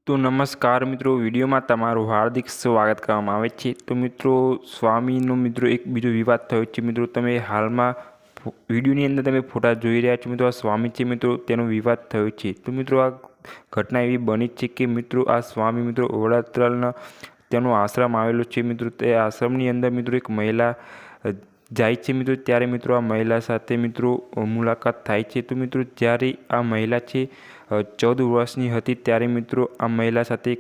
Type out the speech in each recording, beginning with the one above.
તો નમસ્કાર મિત્રો, વિડીયોમાં તમારું હાર્દિક સ્વાગત કરવામાં આવે છે। તો મિત્રો, સ્વામીનો મિત્રો એક બીજો વિવાદ થયો છે। મિત્રો, તમે હાલમાં વિડીયોની અંદર તમે ફોટા જોઈ રહ્યા છો। મિત્રો, આ સ્વામી છે મિત્રો, તેનો વિવાદ થયો છે। તો મિત્રો, આ ઘટના એવી બની છે કે મિત્રો, આ સ્વામી મિત્રો વડાત્રાલના તેનો આશ્રમ આવેલો છે। મિત્રો, તે આશ્રમની અંદર મિત્રો એક મહિલા જાય છે મિત્રો, ત્યારે મિત્રો આ મહિલા સાથે મિત્રો મુલાકાત થાય છે। તો મિત્રો, જ્યારે આ મહિલા છે 14 વર્ષની હતી, ત્યારે મિત્રો આ મહિલા સાથે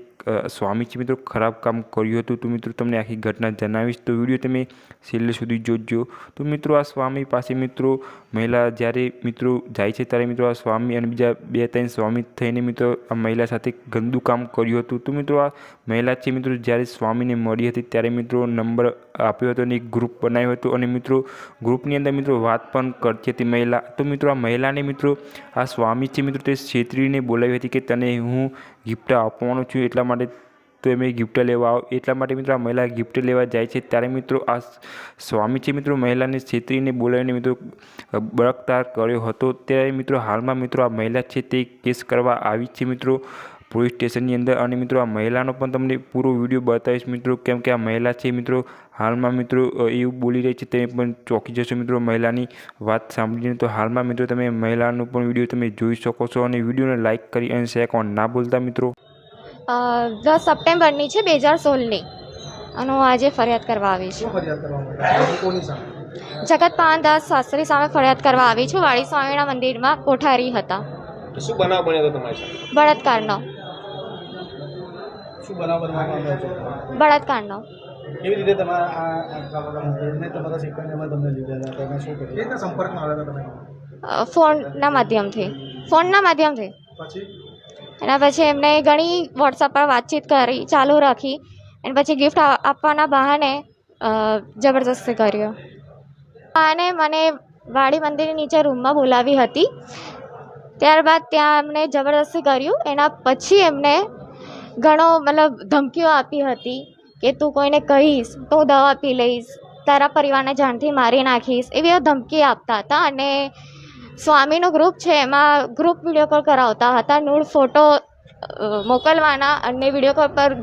સ્વામી છે મિત્રો ખરાબ કામ કર્યું હતું। તો મિત્રો, તમને આખી ઘટના જણાવીશ, તો વિડીયો તમે છેલ્લે સુધી જોજો। તો મિત્રો, આ સ્વામી પાસે મિત્રો મહિલા જ્યારે મિત્રો જાય છે, ત્યારે મિત્રો આ સ્વામી અને બીજા 2-3 સ્વામી થઈને મિત્રો આ મહિલા સાથે ગંદુ કામ કર્યું હતું। તો મિત્રો, આ મહિલા છે મિત્રો જ્યારે સ્વામીને મળી હતી, ત્યારે મિત્રો નંબર આપ્યો હતો અને એક ગ્રુપ બનાવ્યો હતો, અને મિત્રો ગ્રુપની અંદર મિત્રો વાત પણ કરતી હતી મહિલા। તો મિત્રો, આ મહિલાને મિત્રો આ સ્વામી છે મિત્રો તે છેતરીને બોલાવી હતી કે તને હું ગિફ્ટ આપવાનો છું, એટલા માટે તમે ગિફ્ટ લેવા આવો। એટલા માટે મિત્રો આ મહિલા ગિફ્ટ લેવા જાય છે, ત્યારે મિત્રો આ સ્વામી છે મિત્રો મહિલાને છેતરીને બોલાવીને મિત્રો બળાત્કાર કર્યો હતો। ત્યારે મિત્રો હાલમાં મિત્રો આ મહિલા છે તે કેસ કરવા આવી છે મિત્રો પોલીસ સ્ટેશનની અંદર, અને મિત્રો આ મહિલાનો પણ તમને પૂરો વિડીયો બતાવીશ મિત્રો, કેમ કે આ મહિલા છે મિત્રો હાલમાં મિત્રો એવું બોલી રહી છે, તમે પણ ચોંકી જશો મિત્રો મહિલાની વાત સાંભળીને। તો હાલમાં મિત્રો તમે મહિલાનો પણ વિડીયો તમે જોઈ શકો છો, અને વિડીયોને લાઇક કરી અને શેર કરવાનું ના ભૂલતા મિત્રો। 10 સપ્ટેમ્બરની છે 2016ની, અને હું આજે ફરિયાદ કરવા આવી છું। જગત પાનદાસ શાસ્ત્રી સામે ફરિયાદ કરવા આવી છું। વાળી સ્વામીના મંદિરમાં કોઠારી હતા। શું બનાવ બન્યો હતો તમારી સાથે? બળાત્કારનો શું બનાવ બનવામાં આવ્યો છે? બળાત્કારનો કેવી રીતે તમારા આટલા બધા મંદિરને તમારા સિકંદરમાં તમને લીધા હતા, તમે શું કર્યું? કેટલા સંપર્કમાં આવ્યા હતા તમે? ફોનના માધ્યમથી પછી એના પછી એમને ઘણી વોટ્સઅપ પર વાતચીત કરી, ચાલુ રાખી, અને પછી ગિફ્ટ આપવાના બહાને જબરદસ્તી કર્યો। અને મને વાડી મંદિરની નીચે રૂમમાં બોલાવી હતી, ત્યારબાદ ત્યાં એમને જબરદસ્તી કર્યું। એના પછી એમને ઘણો મતલબ ધમકીઓ આપી હતી કે તું કોઈને કહીશ તો હું દવા પી લઈશ, તારા પરિવારને જાનથી મારી નાખીશ, એવી ધમકી આપતા હતા। અને સ્વામીનું ગ્રુપ છે એમાં ગ્રુપ વિડીયો કોલ કરાવતા હતા, નૂડ ફોટો મોકલવાના, અને વિડીયો કોલ પર